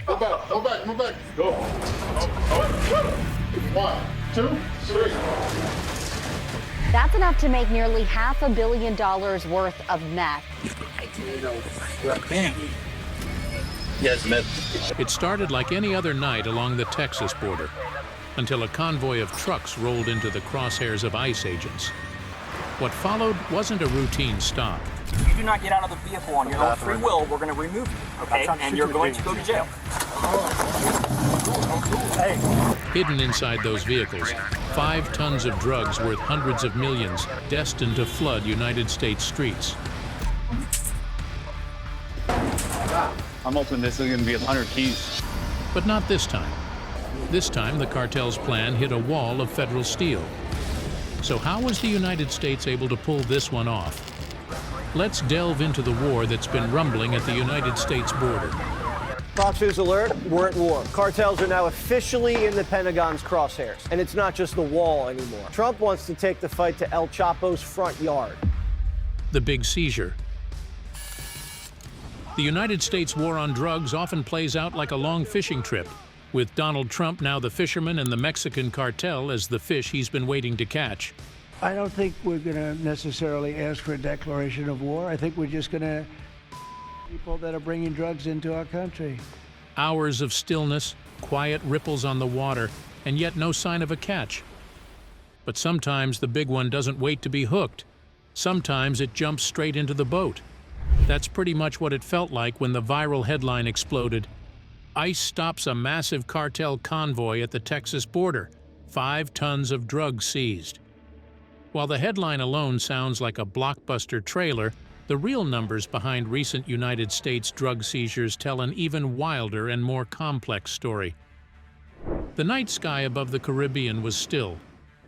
Go back, move back. Go. 1, 2, 3. That's enough to make nearly $500 million worth of meth. Yes, meth. It started like any other night along the Texas border, until a convoy of trucks rolled into the crosshairs of ICE agents. What followed wasn't a routine stop. If you do not get out of the vehicle on your own free will, we're going to remove you, okay? And you're going to go to jail. Hidden inside those vehicles, 5 tons of drugs worth hundreds of millions, destined to flood United States streets. I'm hoping this is going to be 100 keys. But not this time. This time, the cartel's plan hit a wall of federal steel. So how was the United States able to pull this one off? Let's delve into the war that's been rumbling at the United States border. Fox News alert, we're at war. Cartels are now officially in the Pentagon's crosshairs. And it's not just the wall anymore. Trump wants to take the fight to El Chapo's front yard. The big seizure. The United States war on drugs often plays out like a long fishing trip, with Donald Trump now the fisherman and the Mexican cartel as the fish he's been waiting to catch. I don't think we're going to necessarily ask for a declaration of war. I think we're just going to people that are bringing drugs into our country. Hours of stillness, quiet ripples on the water, and yet no sign of a catch. But sometimes the big one doesn't wait to be hooked. Sometimes it jumps straight into the boat. That's pretty much what it felt like when the viral headline exploded. ICE stops a massive cartel convoy at the Texas border. 5 tons of drugs seized. While the headline alone sounds like a blockbuster trailer, the real numbers behind recent United States drug seizures tell an even wilder and more complex story. The night sky above the Caribbean was still,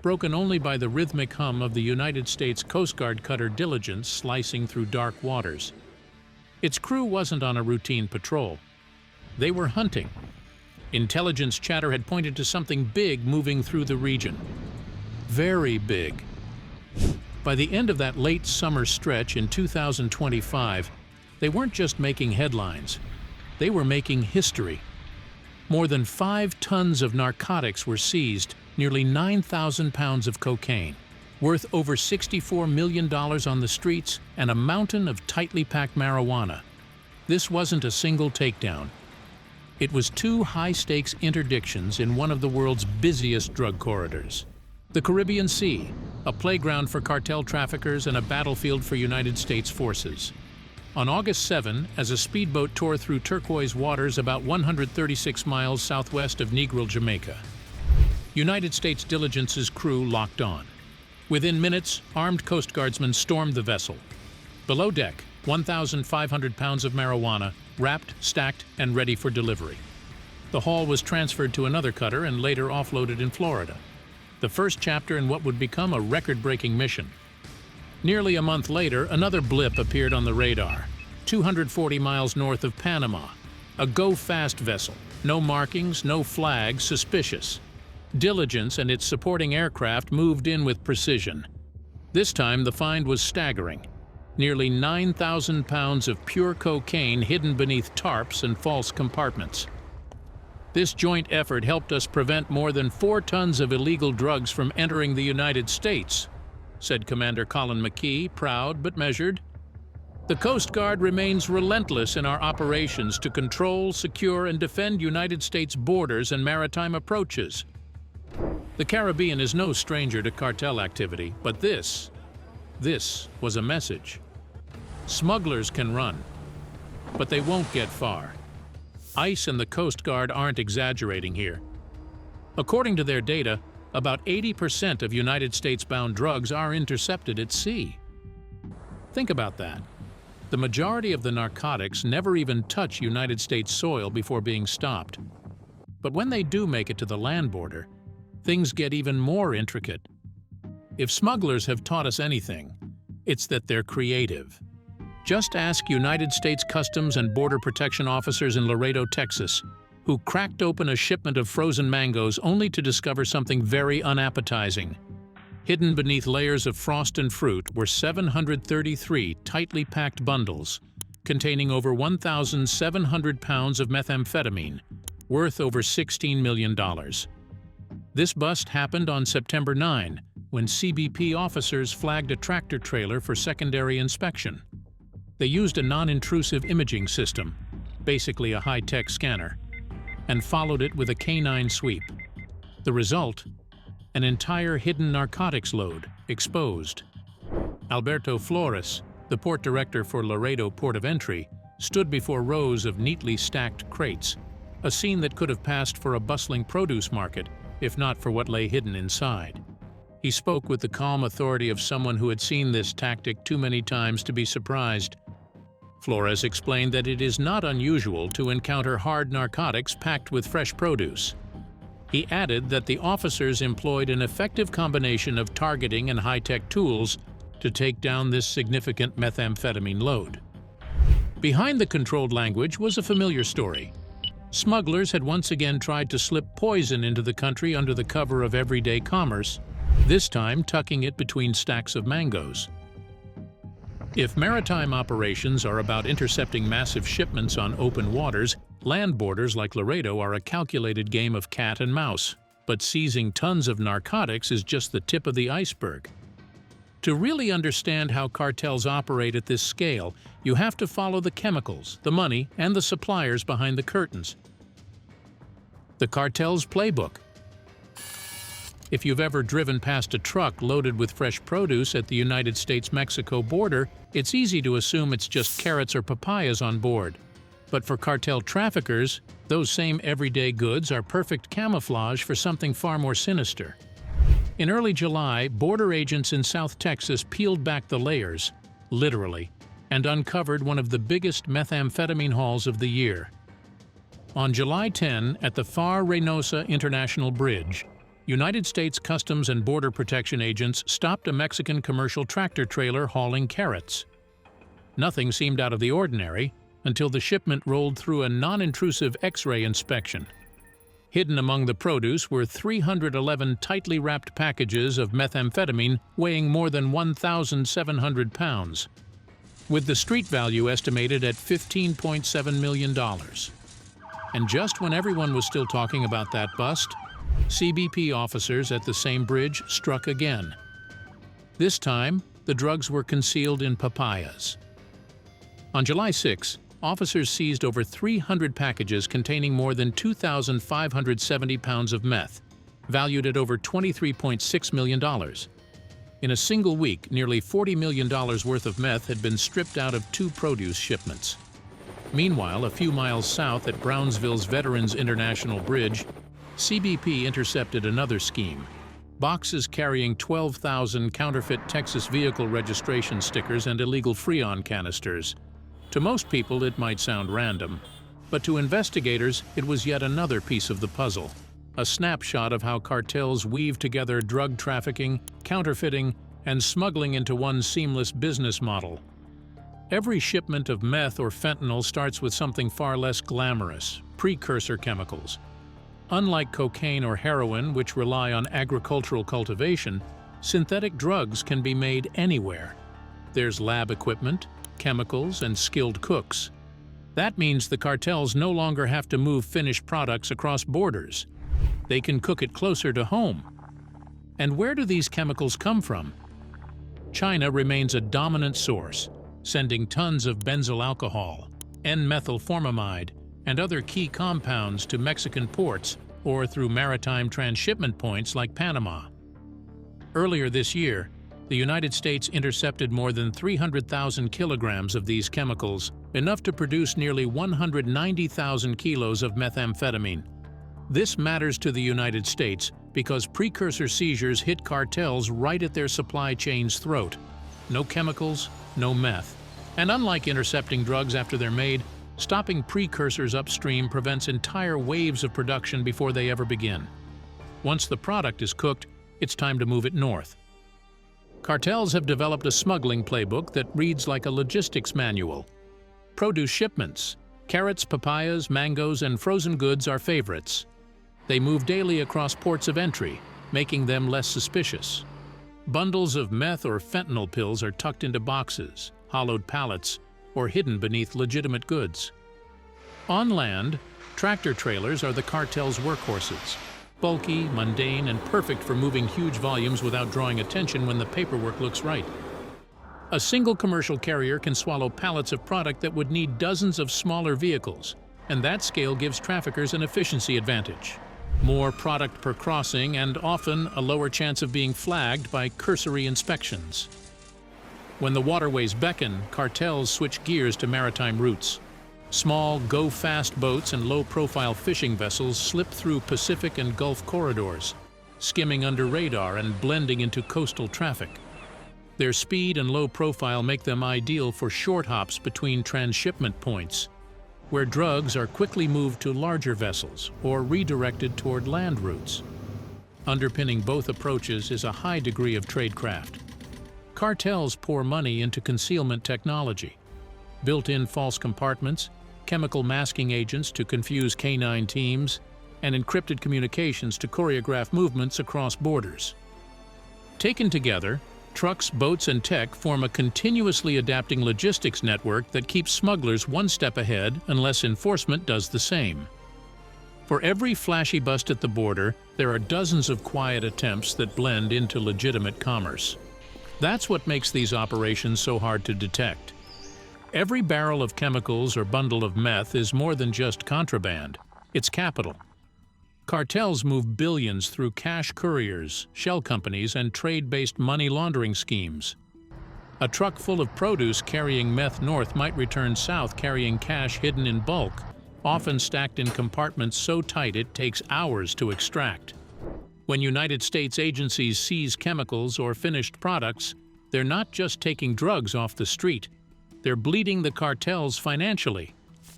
broken only by the rhythmic hum of the United States Coast Guard cutter Diligence slicing through dark waters. Its crew wasn't on a routine patrol. They were hunting. Intelligence chatter had pointed to something big moving through the region. Very big. By the end of that late summer stretch in 2025, they weren't just making headlines. They were making history. More than 5 tons of narcotics were seized, nearly 9,000 pounds of cocaine, worth over $64 million on the streets, and a mountain of tightly packed marijuana. This wasn't a single takedown. It was 2 high-stakes interdictions in one of the world's busiest drug corridors. The Caribbean Sea, a playground for cartel traffickers and a battlefield for United States forces. On August 7, as a speedboat tore through turquoise waters about 136 miles southwest of Negril, Jamaica, United States Diligence's crew locked on. Within minutes, armed Coast Guardsmen stormed the vessel. Below deck, 1,500 pounds of marijuana, wrapped, stacked, and ready for delivery. The haul was transferred to another cutter and later offloaded in Florida. The first chapter in what would become a record-breaking mission. Nearly a month later, another blip appeared on the radar, 240 miles north of Panama. A go-fast vessel, no markings, no flags, suspicious. Diligence and its supporting aircraft moved in with precision. This time, the find was staggering. Nearly 9,000 pounds of pure cocaine hidden beneath tarps and false compartments. This joint effort helped us prevent more than 4 tons of illegal drugs from entering the United States, said Commander Colin McKee, proud but measured. The Coast Guard remains relentless in our operations to control, secure, and defend United States borders and maritime approaches. The Caribbean is no stranger to cartel activity, but this was a message. Smugglers can run, but they won't get far. ICE and the Coast Guard aren't exaggerating here. According to their data, about 80% of United States-bound drugs are intercepted at sea. Think about that. The majority of the narcotics never even touch United States soil before being stopped. But when they do make it to the land border, things get even more intricate. If smugglers have taught us anything, it's that they're creative. Just ask United States Customs and Border Protection officers in Laredo, Texas, who cracked open a shipment of frozen mangoes only to discover something very unappetizing. Hidden beneath layers of frost and fruit were 733 tightly packed bundles, containing over 1,700 pounds of methamphetamine, worth over $16 million. This bust happened on September 9, when CBP officers flagged a tractor trailer for secondary inspection. They used a non-intrusive imaging system, basically a high-tech scanner, and followed it with a canine sweep. The result? An entire hidden narcotics load exposed. Alberto Flores, the port director for Laredo Port of Entry, stood before rows of neatly stacked crates, a scene that could have passed for a bustling produce market, if not for what lay hidden inside. He spoke with the calm authority of someone who had seen this tactic too many times to be surprised. Flores explained that it is not unusual to encounter hard narcotics packed with fresh produce. He added that the officers employed an effective combination of targeting and high-tech tools to take down this significant methamphetamine load. Behind the controlled language was a familiar story. Smugglers had once again tried to slip poison into the country under the cover of everyday commerce, this time tucking it between stacks of mangoes. If maritime operations are about intercepting massive shipments on open waters, land borders like Laredo are a calculated game of cat and mouse. But seizing tons of narcotics is just the tip of the iceberg. To really understand how cartels operate at this scale, you have to follow the chemicals, the money, and the suppliers behind the curtains. The cartel's playbook. If you've ever driven past a truck loaded with fresh produce at the United States-Mexico border, it's easy to assume it's just carrots or papayas on board. But for cartel traffickers, those same everyday goods are perfect camouflage for something far more sinister. In early July, border agents in South Texas peeled back the layers, literally, and uncovered one of the biggest methamphetamine hauls of the year. On July 10, at the Far Reynosa International Bridge, United States Customs and Border Protection agents stopped a Mexican commercial tractor trailer hauling carrots. Nothing seemed out of the ordinary until the shipment rolled through a non-intrusive X-ray inspection. Hidden among the produce were 311 tightly wrapped packages of methamphetamine weighing more than 1,700 pounds, with the street value estimated at $15.7 million. And just when everyone was still talking about that bust, CBP officers at the same bridge struck again. This time, the drugs were concealed in papayas. On July 6, officers seized over 300 packages containing more than 2,570 pounds of meth, valued at over $23.6 million. In a single week, nearly $40 million worth of meth had been stripped out of 2 produce shipments. Meanwhile, a few miles south at Brownsville's Veterans International Bridge, CBP intercepted another scheme. Boxes carrying 12,000 counterfeit Texas vehicle registration stickers and illegal Freon canisters. To most people, it might sound random, but to investigators, it was yet another piece of the puzzle. A snapshot of how cartels weave together drug trafficking, counterfeiting, and smuggling into one seamless business model. Every shipment of meth or fentanyl starts with something far less glamorous: precursor chemicals. Unlike cocaine or heroin, which rely on agricultural cultivation, synthetic drugs can be made anywhere. There's lab equipment, chemicals, and skilled cooks. That means the cartels no longer have to move finished products across borders. They can cook it closer to home. And where do these chemicals come from? China remains a dominant source, sending tons of benzyl alcohol, N-methylformamide, and other key compounds to Mexican ports or through maritime transshipment points like Panama. Earlier this year, the United States intercepted more than 300,000 kilograms of these chemicals, enough to produce nearly 190,000 kilos of methamphetamine. This matters to the United States because precursor seizures hit cartels right at their supply chain's throat. No chemicals, no meth. And unlike intercepting drugs after they're made, stopping precursors upstream prevents entire waves of production before they ever begin. Once the product is cooked, it's time to move it north. Cartels have developed a smuggling playbook that reads like a logistics manual. Produce shipments. Carrots, papayas, mangoes, and frozen goods are favorites. They move daily across ports of entry, making them less suspicious. Bundles of meth or fentanyl pills are tucked into boxes, hollowed pallets, or hidden beneath legitimate goods. On land, tractor trailers are the cartel's workhorses. Bulky, mundane, and perfect for moving huge volumes without drawing attention when the paperwork looks right. A single commercial carrier can swallow pallets of product that would need dozens of smaller vehicles, and that scale gives traffickers an efficiency advantage. More product per crossing and often a lower chance of being flagged by cursory inspections. When the waterways beckon, cartels switch gears to maritime routes. Small, go-fast boats and low-profile fishing vessels slip through Pacific and Gulf corridors, skimming under radar and blending into coastal traffic. Their speed and low profile make them ideal for short hops between transshipment points, where drugs are quickly moved to larger vessels or redirected toward land routes. Underpinning both approaches is a high degree of tradecraft. Cartels pour money into concealment technology, built-in false compartments, chemical masking agents to confuse canine teams, and encrypted communications to choreograph movements across borders. Taken together, trucks, boats, and tech form a continuously adapting logistics network that keeps smugglers one step ahead unless enforcement does the same. For every flashy bust at the border, there are dozens of quiet attempts that blend into legitimate commerce. That's what makes these operations so hard to detect. Every barrel of chemicals or bundle of meth is more than just contraband. It's capital. Cartels move billions through cash couriers, shell companies, and trade-based money laundering schemes. A truck full of produce carrying meth north might return south carrying cash hidden in bulk, often stacked in compartments so tight it takes hours to extract. When United States agencies seize chemicals or finished products, they're not just taking drugs off the street. They're bleeding the cartels financially,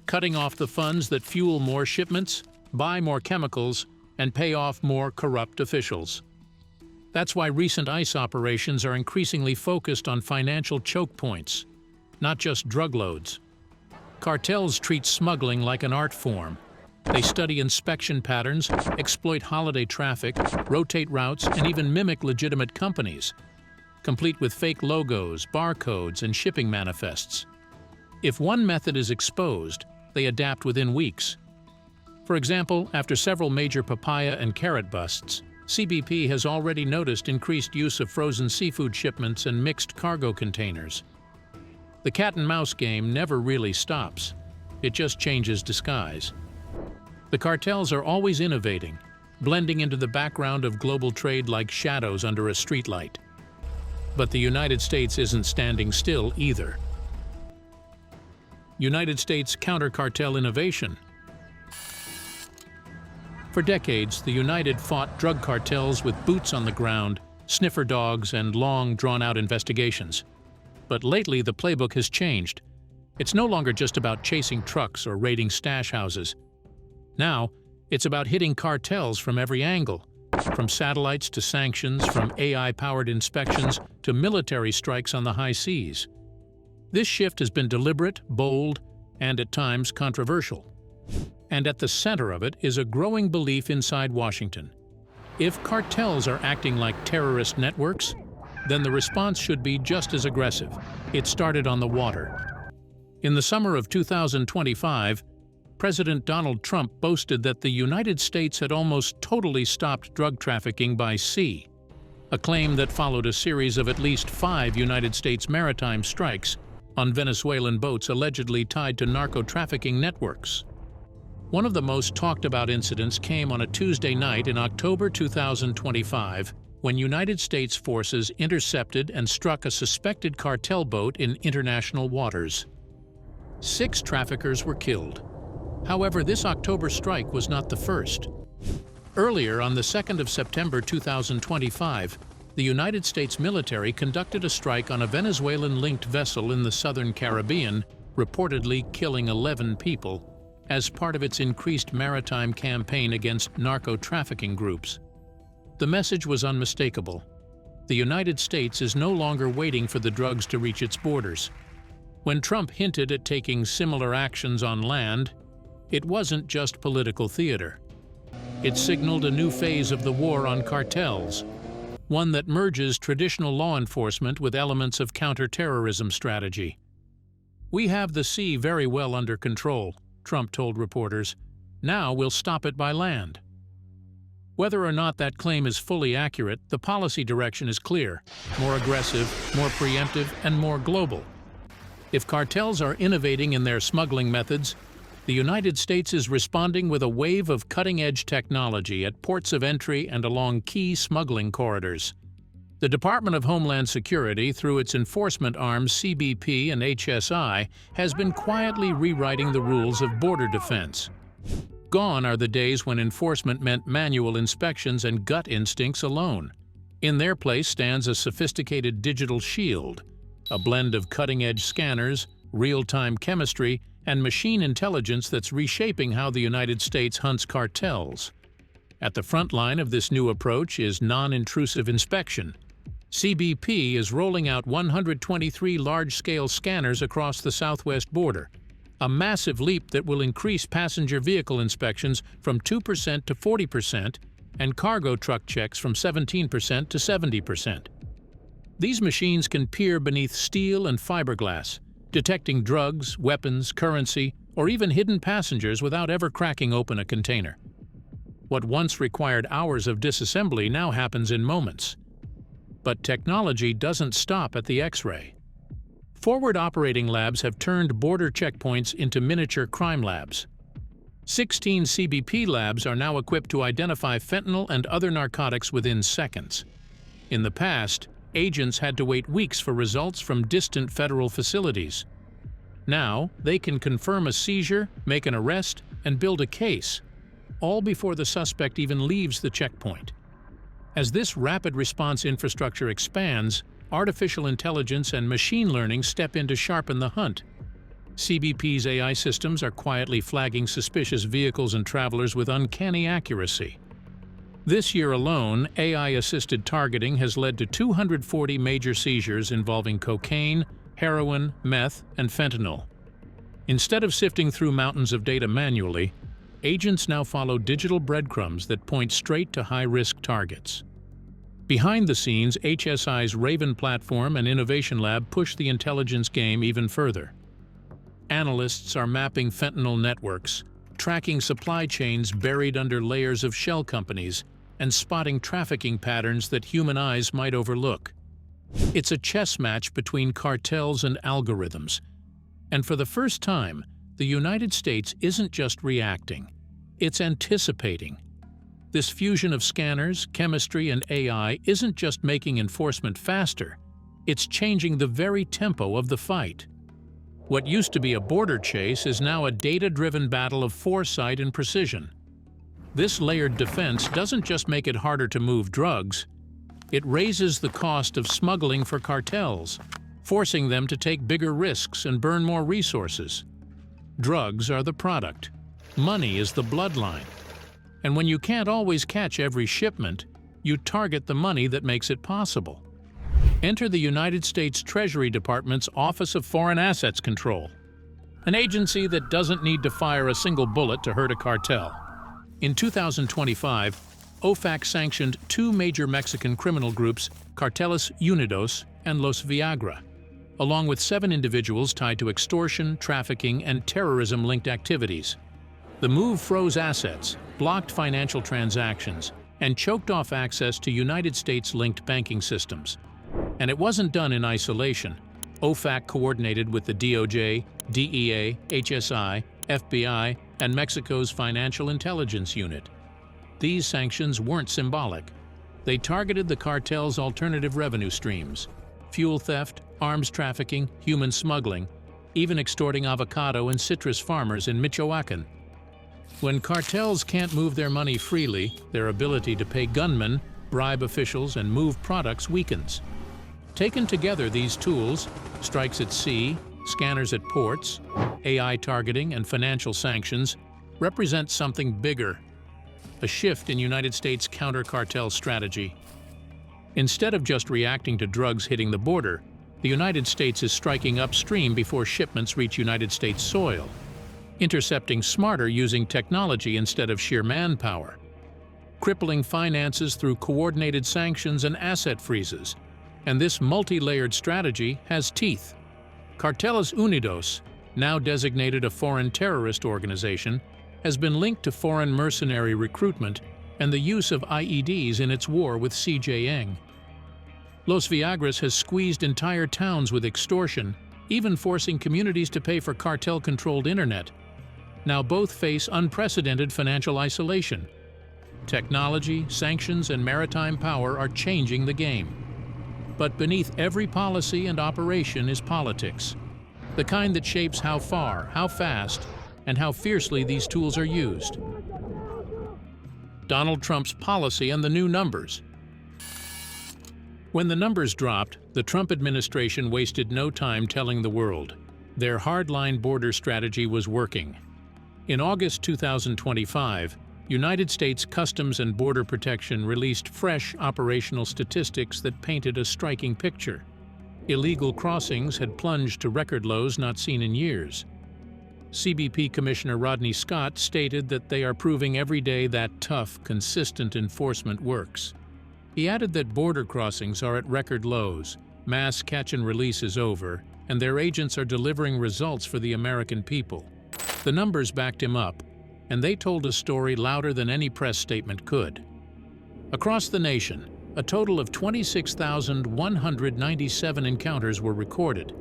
cutting off the funds that fuel more shipments, buy more chemicals, and pay off more corrupt officials. That's why recent ICE operations are increasingly focused on financial choke points, not just drug loads. Cartels treat smuggling like an art form. They study inspection patterns, exploit holiday traffic, rotate routes, and even mimic legitimate companies, complete with fake logos, barcodes, and shipping manifests. If one method is exposed, they adapt within weeks. For example, after several major papaya and carrot busts, CBP has already noticed increased use of frozen seafood shipments and mixed cargo containers. The cat-and-mouse game never really stops. It just changes disguise. The cartels are always innovating, blending into the background of global trade like shadows under a streetlight. But the United States isn't standing still either. United States counter-cartel innovation. For decades, the United fought drug cartels with boots on the ground, sniffer dogs, and long, drawn-out investigations. But lately, the playbook has changed. It's no longer just about chasing trucks or raiding stash houses. Now, it's about hitting cartels from every angle. From satellites to sanctions, from AI-powered inspections to military strikes on the high seas. This shift has been deliberate, bold, and at times controversial. And at the center of it is a growing belief inside Washington. If cartels are acting like terrorist networks, then the response should be just as aggressive. It started on the water. In the summer of 2025, President Donald Trump boasted that the United States had almost totally stopped drug trafficking by sea, a claim that followed a series of at least 5 United States maritime strikes on Venezuelan boats allegedly tied to narco-trafficking networks. One of the most talked about incidents came on a Tuesday night in October 2025 when United States forces intercepted and struck a suspected cartel boat in international waters. 6 traffickers were killed. However, this October strike was not the first. Earlier, on the 2nd of September 2025, the United States military conducted a strike on a Venezuelan-linked vessel in the southern Caribbean, reportedly killing 11 people, as part of its increased maritime campaign against narco-trafficking groups. The message was unmistakable. The United States is no longer waiting for the drugs to reach its borders. When Trump hinted at taking similar actions on land, it wasn't just political theater. It signaled a new phase of the war on cartels, one that merges traditional law enforcement with elements of counterterrorism strategy. "We have the sea very well under control," Trump told reporters. "Now we'll stop it by land." Whether or not that claim is fully accurate, the policy direction is clear: more aggressive, more preemptive, and more global. If cartels are innovating in their smuggling methods, the United States is responding with a wave of cutting-edge technology at ports of entry and along key smuggling corridors. The Department of Homeland Security, through its enforcement arms CBP and HSI, has been quietly rewriting the rules of border defense. Gone are the days when enforcement meant manual inspections and gut instincts alone. In their place stands a sophisticated digital shield, a blend of cutting-edge scanners, real-time chemistry, and machine intelligence that's reshaping how the United States hunts cartels. At the front line of this new approach is non-intrusive inspection. CBP is rolling out 123 large-scale scanners across the southwest border, a massive leap that will increase passenger vehicle inspections from 2% to 40% and cargo truck checks from 17% to 70%. These machines can peer beneath steel and fiberglass, detecting drugs, weapons, currency, or even hidden passengers without ever cracking open a container. What once required hours of disassembly now happens in moments. But technology doesn't stop at the X-ray. Forward operating labs have turned border checkpoints into miniature crime labs. 16 CBP labs are now equipped to identify fentanyl and other narcotics within seconds. In the past, agents had to wait weeks for results from distant federal facilities. Now, they can confirm a seizure, make an arrest, and build a case, all before the suspect even leaves the checkpoint. As this rapid response infrastructure expands, artificial intelligence and machine learning step in to sharpen the hunt. CBP's AI systems are quietly flagging suspicious vehicles and travelers with uncanny accuracy. This year alone, AI-assisted targeting has led to 240 major seizures involving cocaine, heroin, meth, and fentanyl. Instead of sifting through mountains of data manually, agents now follow digital breadcrumbs that point straight to high-risk targets. Behind the scenes, HSI's Raven platform and innovation lab push the intelligence game even further. Analysts are mapping fentanyl networks, tracking supply chains buried under layers of shell companies, and spotting trafficking patterns that human eyes might overlook. It's a chess match between cartels and algorithms. And for the first time, the United States isn't just reacting, it's anticipating. This fusion of scanners, chemistry, and AI isn't just making enforcement faster, it's changing the very tempo of the fight. What used to be a border chase is now a data-driven battle of foresight and precision. This layered defense doesn't just make it harder to move drugs, it raises the cost of smuggling for cartels, forcing them to take bigger risks and burn more resources. Drugs are the product. Money is the bloodline. And when you can't always catch every shipment, you target the money that makes it possible. Enter the United States Treasury Department's Office of Foreign Assets Control, an agency that doesn't need to fire a single bullet to hurt a cartel. In 2025, OFAC sanctioned two major Mexican criminal groups, Carteles Unidos and Los Viagra, along with 7 individuals tied to extortion, trafficking, and terrorism-linked activities. The move froze assets, blocked financial transactions, and choked off access to United States-linked banking systems. And it wasn't done in isolation. OFAC coordinated with the DOJ, DEA, HSI, FBI, and Mexico's Financial Intelligence Unit. These sanctions weren't symbolic. They targeted the cartel's alternative revenue streams: fuel theft, arms trafficking, human smuggling, even extorting avocado and citrus farmers in Michoacan. When cartels can't move their money freely, their ability to pay gunmen, bribe officials, and move products weakens. Taken together, these tools, strikes at sea, scanners at ports, AI targeting, and financial sanctions, represent something bigger: a shift in United States counter-cartel strategy. Instead of just reacting to drugs hitting the border, the United States is striking upstream before shipments reach United States soil, intercepting smarter using technology instead of sheer manpower, crippling finances through coordinated sanctions and asset freezes. And this multi-layered strategy has teeth. Carteles Unidos, now designated a foreign terrorist organization, has been linked to foreign mercenary recruitment and the use of IEDs in its war with CJN. Los Viagras has squeezed entire towns with extortion, even forcing communities to pay for cartel-controlled internet. Now both face unprecedented financial isolation. Technology, sanctions, and maritime power are changing the game. But beneath every policy and operation is politics, the kind that shapes how far, how fast, and how fiercely these tools are used. Donald Trump's policy and the new numbers. When the numbers dropped, the Trump administration wasted no time telling the world their hardline border strategy was working. In August 2025, United States Customs and Border Protection released fresh operational statistics that painted a striking picture. Illegal crossings had plunged to record lows not seen in years. CBP Commissioner Rodney Scott stated that they are proving every day that tough, consistent enforcement works. He added that border crossings are at record lows, mass catch and release is over, and their agents are delivering results for the American people. The numbers backed him up, and they told a story louder than any press statement could. Across the nation, a total of 26,197 encounters were recorded,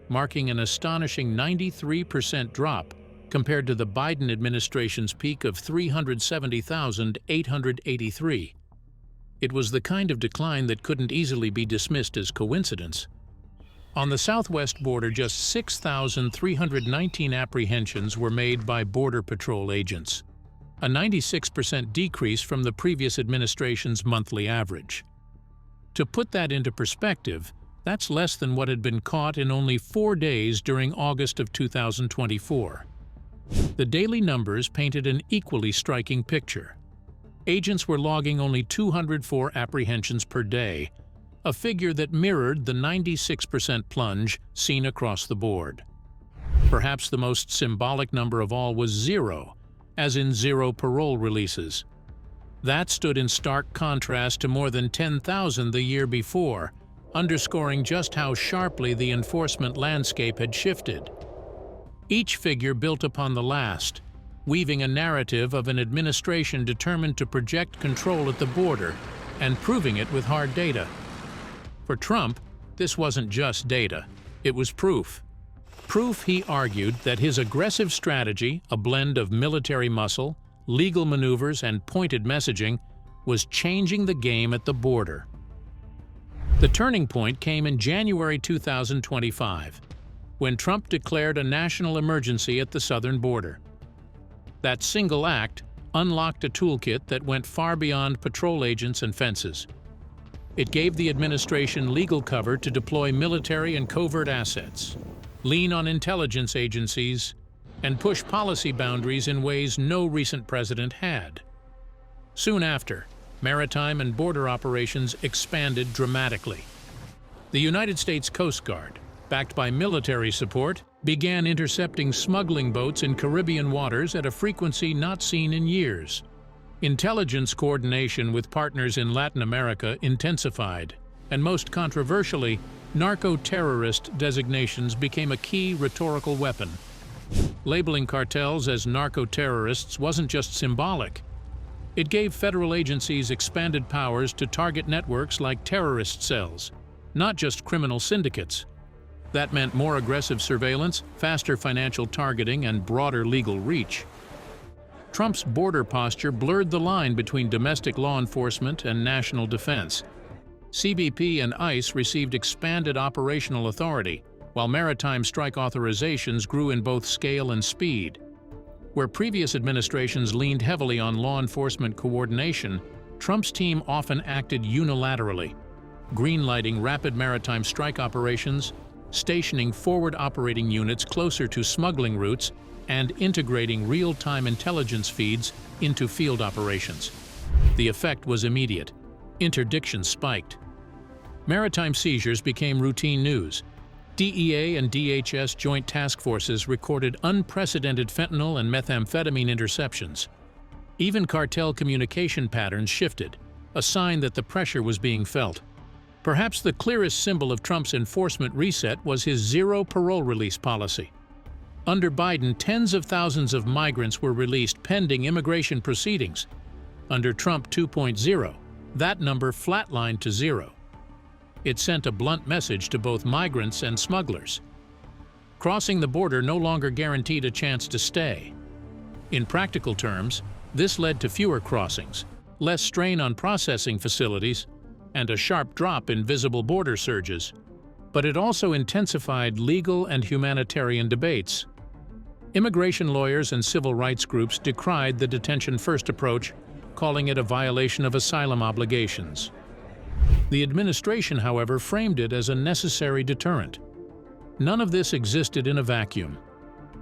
marking an astonishing 93% drop compared to the Biden administration's peak of 370,883. It was the kind of decline that couldn't easily be dismissed as coincidence. On the southwest border, just 6,319 apprehensions were made by Border Patrol agents, a 96% decrease from the previous administration's monthly average. To put that into perspective, that's less than what had been caught in only 4 days during August of 2024. The daily numbers painted an equally striking picture. Agents were logging only 204 apprehensions per day, a figure that mirrored the 96% plunge seen across the board. Perhaps the most symbolic number of all was zero, as in zero parole releases. That stood in stark contrast to more than 10,000 the year before, underscoring just how sharply the enforcement landscape had shifted. Each figure built upon the last, weaving a narrative of an administration determined to project control at the border and proving it with hard data. For Trump, this wasn't just data, it was proof. Proof, he argued, that his aggressive strategy, a blend of military muscle, legal maneuvers, and pointed messaging, was changing the game at the border. The turning point came in January 2025, when Trump declared a national emergency at the southern border. That single act unlocked a toolkit that went far beyond patrol agents and fences. It gave the administration legal cover to deploy military and covert assets, lean on intelligence agencies, and push policy boundaries in ways no recent president had. Soon after, maritime and border operations expanded dramatically. The United States Coast Guard, backed by military support, began intercepting smuggling boats in Caribbean waters at a frequency not seen in years. Intelligence coordination with partners in Latin America intensified, and most controversially, narco-terrorist designations became a key rhetorical weapon. Labeling cartels as narco-terrorists wasn't just symbolic. It gave federal agencies expanded powers to target networks like terrorist cells, not just criminal syndicates. That meant more aggressive surveillance, faster financial targeting, and broader legal reach. Trump's border posture blurred the line between domestic law enforcement and national defense. CBP and ICE received expanded operational authority, while maritime strike authorizations grew in both scale and speed. Where previous administrations leaned heavily on law enforcement coordination, Trump's team often acted unilaterally, greenlighting rapid maritime strike operations, stationing forward operating units closer to smuggling routes, and integrating real-time intelligence feeds into field operations. The effect was immediate. Interdiction spiked. Maritime seizures became routine news. DEA and DHS joint task forces recorded unprecedented fentanyl and methamphetamine interceptions. Even cartel communication patterns shifted, a sign that the pressure was being felt. Perhaps the clearest symbol of Trump's enforcement reset was his zero parole release policy. Under Biden, tens of thousands of migrants were released pending immigration proceedings. Under Trump 2.0, that number flatlined to zero. It sent a blunt message to both migrants and smugglers. Crossing the border no longer guaranteed a chance to stay. In practical terms, this led to fewer crossings, less strain on processing facilities, and a sharp drop in visible border surges. But it also intensified legal and humanitarian debates. Immigration lawyers and civil rights groups decried the detention-first approach, calling it a violation of asylum obligations. The administration, however, framed it as a necessary deterrent. None of this existed in a vacuum.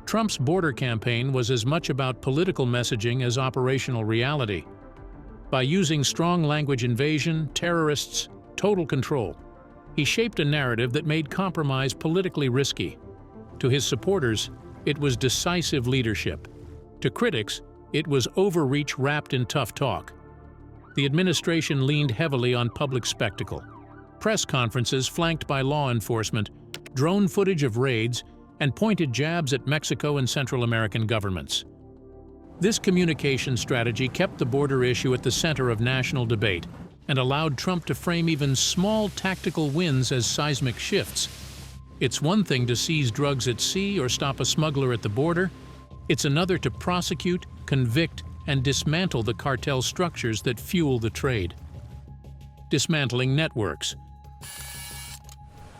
Trump's border campaign was as much about political messaging as operational reality. By using strong language invasion, terrorists, total control, he shaped a narrative that made compromise politically risky. To his supporters, it was decisive leadership. To critics, it was overreach wrapped in tough talk. The administration leaned heavily on public spectacle. Press conferences flanked by law enforcement, drone footage of raids, and pointed jabs at Mexico and Central American governments. This communication strategy kept the border issue at the center of national debate and allowed Trump to frame even small tactical wins as seismic shifts. It's one thing to seize drugs at sea or stop a smuggler at the border. It's another to prosecute, convict, and dismantle the cartel structures that fuel the trade. Dismantling networks.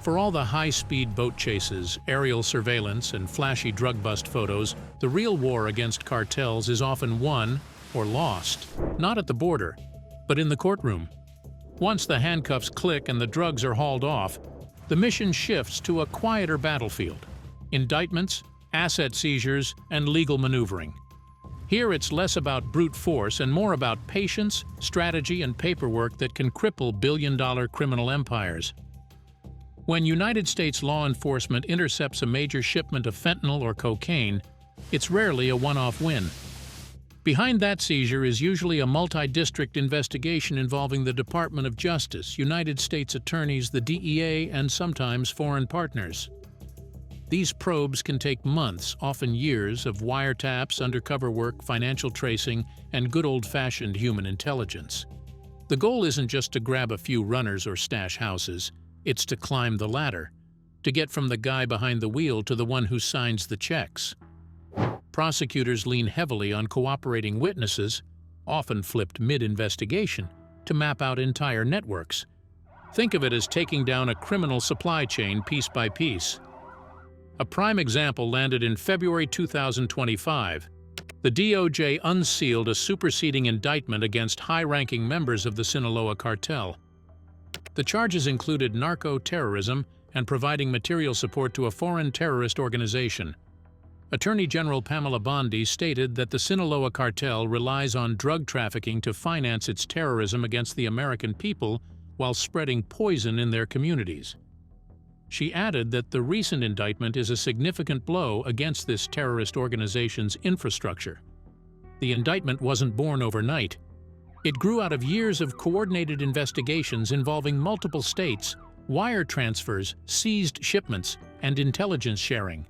For all the high-speed boat chases, aerial surveillance, and flashy drug bust photos, the real war against cartels is often won or lost, not at the border, but in the courtroom. Once the handcuffs click and the drugs are hauled off, the mission shifts to a quieter battlefield: indictments, asset seizures, and legal maneuvering. Here it's less about brute force and more about patience, strategy, and paperwork that can cripple billion-dollar criminal empires. When United States law enforcement intercepts a major shipment of fentanyl or cocaine, it's rarely a one-off win. Behind that seizure is usually a multi-district investigation involving the Department of Justice, United States attorneys, the DEA, and sometimes foreign partners. These probes can take months, often years, of wiretaps, undercover work, financial tracing, and good old-fashioned human intelligence. The goal isn't just to grab a few runners or stash houses, it's to climb the ladder, to get from the guy behind the wheel to the one who signs the checks. Prosecutors lean heavily on cooperating witnesses, often flipped mid-investigation, to map out entire networks. Think of it as taking down a criminal supply chain piece by piece. A prime example landed in February 2025. The DOJ unsealed a superseding indictment against high-ranking members of the Sinaloa cartel. The charges included narco-terrorism and providing material support to a foreign terrorist organization. Attorney General Pamela Bondi stated that the Sinaloa cartel relies on drug trafficking to finance its terrorism against the American people while spreading poison in their communities. She added that the recent indictment is a significant blow against this terrorist organization's infrastructure. The indictment wasn't born overnight. It grew out of years of coordinated investigations involving multiple states, wire transfers, seized shipments, and intelligence sharing.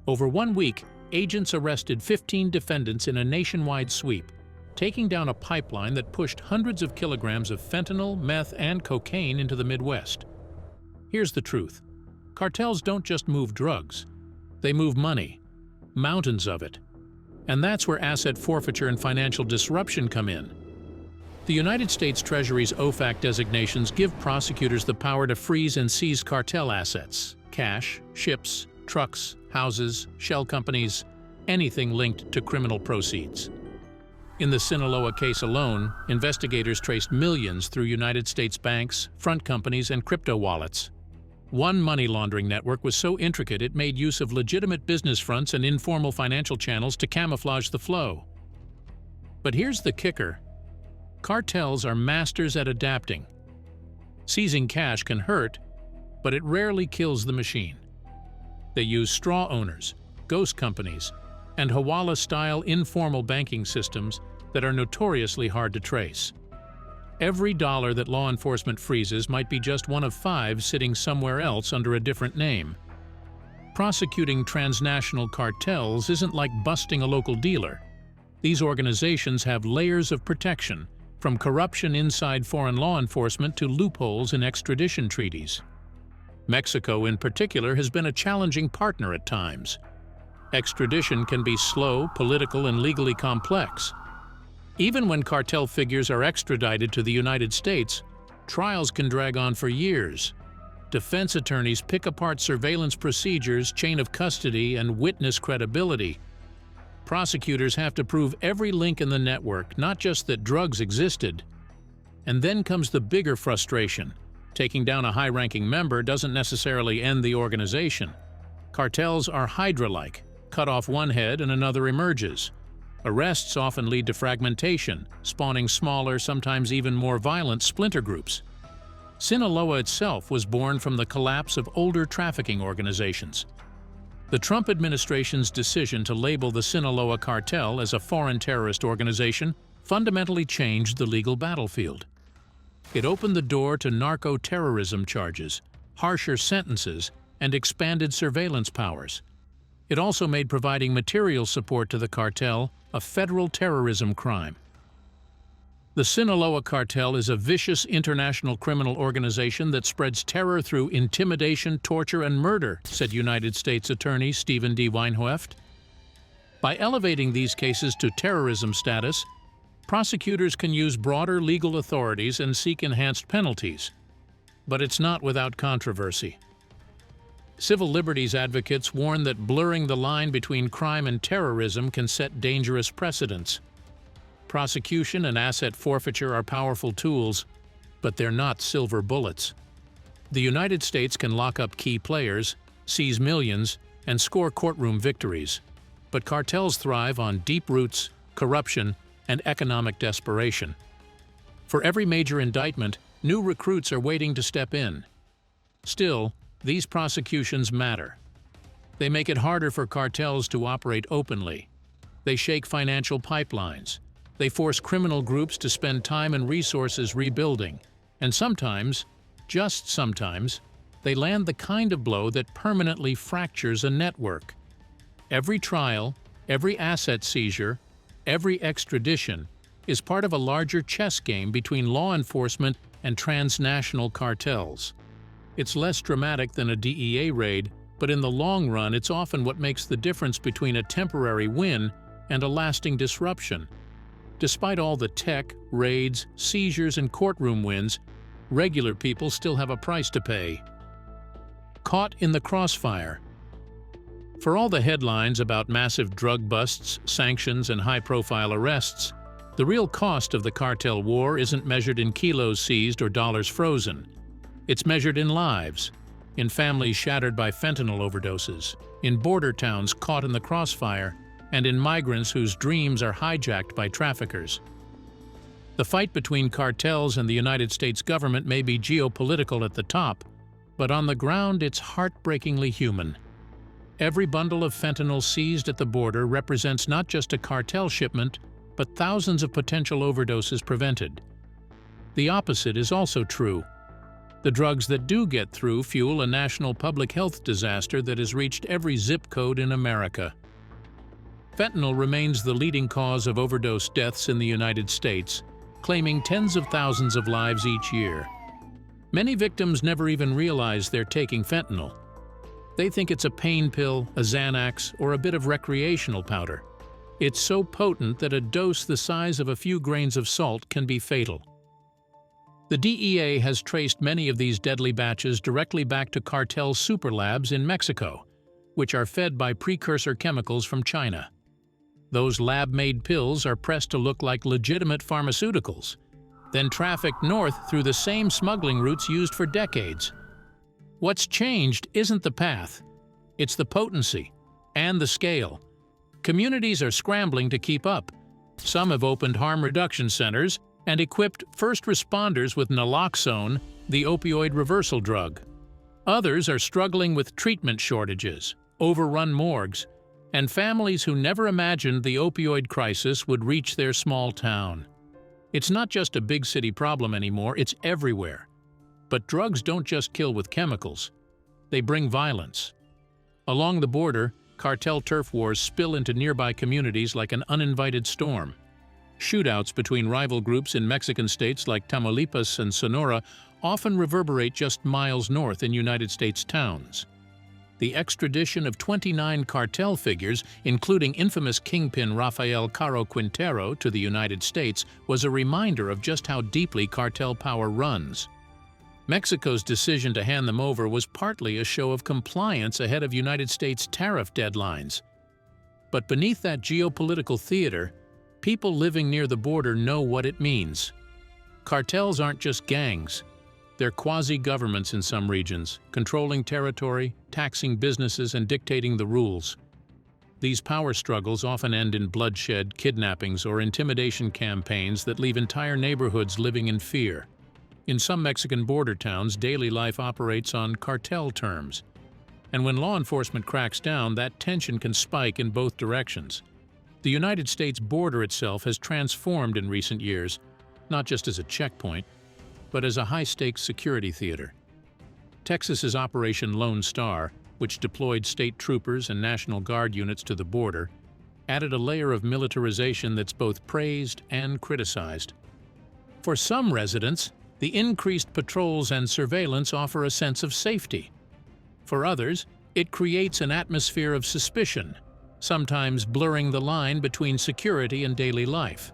Over 1 week, agents arrested 15 defendants in a nationwide sweep, taking down a pipeline that pushed hundreds of kilograms of fentanyl, meth, and cocaine into the Midwest. Here's the truth. Cartels don't just move drugs. They move money, mountains of it. And that's where asset forfeiture and financial disruption come in. The United States Treasury's OFAC designations give prosecutors the power to freeze and seize cartel assets: cash, ships, trucks, houses, shell companies, anything linked to criminal proceeds. In the Sinaloa case alone, investigators traced millions through United States banks, front companies, and crypto wallets. One money laundering network was so intricate it made use of legitimate business fronts and informal financial channels to camouflage the flow. But here's the kicker. Cartels are masters at adapting. Seizing cash can hurt, but it rarely kills the machine. They use straw owners, ghost companies, and Hawala-style informal banking systems that are notoriously hard to trace. Every dollar that law enforcement freezes might be just one of 5 sitting somewhere else under a different name. Prosecuting transnational cartels isn't like busting a local dealer. These organizations have layers of protection, from corruption inside foreign law enforcement to loopholes in extradition treaties. Mexico, in particular, has been a challenging partner at times. Extradition can be slow, political, and legally complex. Even when cartel figures are extradited to the United States, trials can drag on for years. Defense attorneys pick apart surveillance procedures, chain of custody, and witness credibility. Prosecutors have to prove every link in the network, not just that drugs existed. And then comes the bigger frustration. Taking down a high-ranking member doesn't necessarily end the organization. Cartels are Hydra-like. Cut off one head and another emerges. Arrests often lead to fragmentation, spawning smaller, sometimes even more violent splinter groups. Sinaloa itself was born from the collapse of older trafficking organizations. The Trump administration's decision to label the Sinaloa cartel as a foreign terrorist organization fundamentally changed the legal battlefield. It opened the door to narco-terrorism charges, harsher sentences, and expanded surveillance powers. It also made providing material support to the cartel a federal terrorism crime. The Sinaloa cartel is a vicious international criminal organization that spreads terror through intimidation, torture, and murder, said United States Attorney Stephen D. Weinheuft. By elevating these cases to terrorism status, prosecutors can use broader legal authorities and seek enhanced penalties. But it's not without controversy. Civil liberties advocates warn that blurring the line between crime and terrorism can set dangerous precedents. Prosecution and asset forfeiture are powerful tools, but they're not silver bullets. The United States can lock up key players, seize millions, and score courtroom victories. But cartels thrive on deep roots, corruption, and economic desperation. For every major indictment, new recruits are waiting to step in. Still, these prosecutions matter. They make it harder for cartels to operate openly. They shake financial pipelines. They force criminal groups to spend time and resources rebuilding. And sometimes, just sometimes, they land the kind of blow that permanently fractures a network. Every trial, every asset seizure, every extradition is part of a larger chess game between law enforcement and transnational cartels. It's less dramatic than a DEA raid, but in the long run it's often what makes the difference between a temporary win and a lasting disruption. Despite all the tech, raids, seizures, and courtroom wins, regular people still have a price to pay. Caught in the crossfire. For all the headlines about massive drug busts, sanctions, and high-profile arrests, the real cost of the cartel war isn't measured in kilos seized or dollars frozen. It's measured in lives, in families shattered by fentanyl overdoses, in border towns caught in the crossfire, and in migrants whose dreams are hijacked by traffickers. The fight between cartels and the United States government may be geopolitical at the top, but on the ground it's heartbreakingly human. Every bundle of fentanyl seized at the border represents not just a cartel shipment, but thousands of potential overdoses prevented. The opposite is also true. The drugs that do get through fuel a national public health disaster that has reached every zip code in America. Fentanyl remains the leading cause of overdose deaths in the United States, claiming tens of thousands of lives each year. Many victims never even realize they're taking fentanyl. They think it's a pain pill, a Xanax, or a bit of recreational powder. It's so potent that a dose the size of a few grains of salt can be fatal. The DEA has traced many of these deadly batches directly back to cartel superlabs in Mexico, which are fed by precursor chemicals from China. Those lab-made pills are pressed to look like legitimate pharmaceuticals, then trafficked north through the same smuggling routes used for decades. What's changed isn't the path, it's the potency and the scale. Communities are scrambling to keep up. Some have opened harm reduction centers and equipped first responders with naloxone, the opioid reversal drug. Others are struggling with treatment shortages, overrun morgues, and families who never imagined the opioid crisis would reach their small town. It's not just a big city problem anymore, it's everywhere. But drugs don't just kill with chemicals. They bring violence. Along the border, cartel turf wars spill into nearby communities like an uninvited storm. Shootouts between rival groups in Mexican states like Tamaulipas and Sonora often reverberate just miles north in United States towns. The extradition of 29 cartel figures, including infamous kingpin Rafael Caro Quintero, to the United States was a reminder of just how deeply cartel power runs. Mexico's decision to hand them over was partly a show of compliance ahead of United States tariff deadlines. But beneath that geopolitical theater, people living near the border know what it means. Cartels aren't just gangs. They're quasi-governments in some regions, controlling territory, taxing businesses, and dictating the rules. These power struggles often end in bloodshed, kidnappings, or intimidation campaigns that leave entire neighborhoods living in fear. In some Mexican border towns, daily life operates on cartel terms. And when law enforcement cracks down, that tension can spike in both directions. The United States border itself has transformed in recent years, not just as a checkpoint, but as a high-stakes security theater. Texas's Operation Lone Star, which deployed state troopers and National Guard units to the border, added a layer of militarization that's both praised and criticized. For some residents, the increased patrols and surveillance offer a sense of safety. For others, it creates an atmosphere of suspicion, sometimes blurring the line between security and daily life.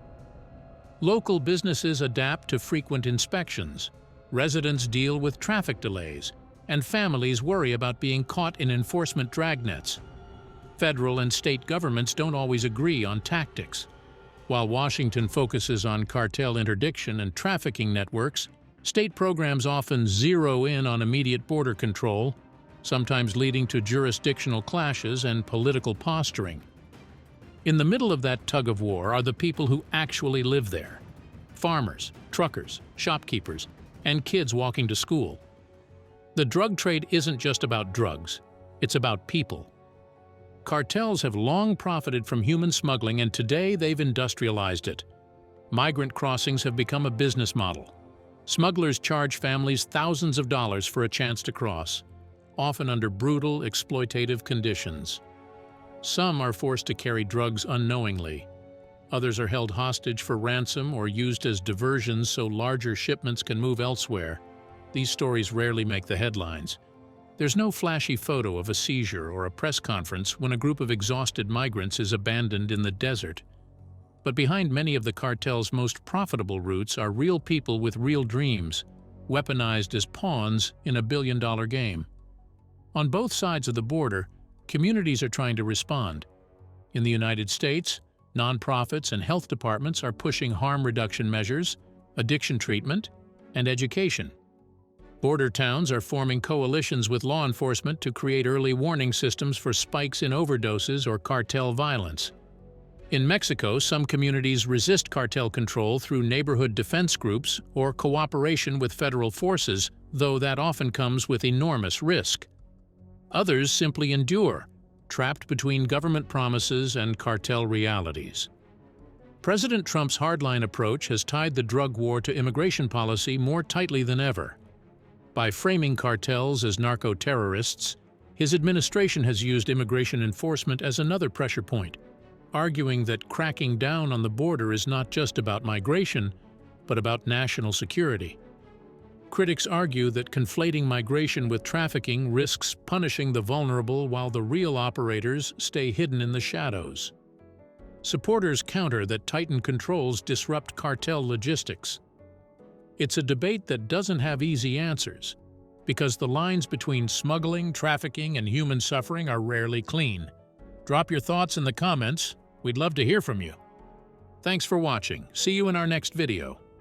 Local businesses adapt to frequent inspections, residents deal with traffic delays, and families worry about being caught in enforcement dragnets. Federal and state governments don't always agree on tactics. While Washington focuses on cartel interdiction and trafficking networks, state programs often zero in on immediate border control, sometimes leading to jurisdictional clashes and political posturing. In the middle of that tug-of-war are the people who actually live there. Farmers, truckers, shopkeepers, and kids walking to school. The drug trade isn't just about drugs, it's about people. Cartels have long profited from human smuggling, and today they've industrialized it. Migrant crossings have become a business model. Smugglers charge families thousands of dollars for a chance to cross, often under brutal, exploitative conditions. Some are forced to carry drugs unknowingly. Others are held hostage for ransom or used as diversions so larger shipments can move elsewhere. These stories rarely make the headlines. There's no flashy photo of a seizure or a press conference when a group of exhausted migrants is abandoned in the desert. But behind many of the cartel's most profitable routes are real people with real dreams, weaponized as pawns in a billion-dollar game. On both sides of the border, communities are trying to respond. In the United States, nonprofits and health departments are pushing harm reduction measures, addiction treatment, and education. Border towns are forming coalitions with law enforcement to create early warning systems for spikes in overdoses or cartel violence. In Mexico, some communities resist cartel control through neighborhood defense groups or cooperation with federal forces, though that often comes with enormous risk. Others simply endure, trapped between government promises and cartel realities. President Trump's hardline approach has tied the drug war to immigration policy more tightly than ever. By framing cartels as narco-terrorists, his administration has used immigration enforcement as another pressure point, arguing that cracking down on the border is not just about migration, but about national security. Critics argue that conflating migration with trafficking risks punishing the vulnerable while the real operators stay hidden in the shadows. Supporters counter that tightened controls disrupt cartel logistics. It's a debate that doesn't have easy answers, because the lines between smuggling, trafficking, and human suffering are rarely clean. Drop your thoughts in the comments. We'd love to hear from you. Thanks for watching. See you in our next video.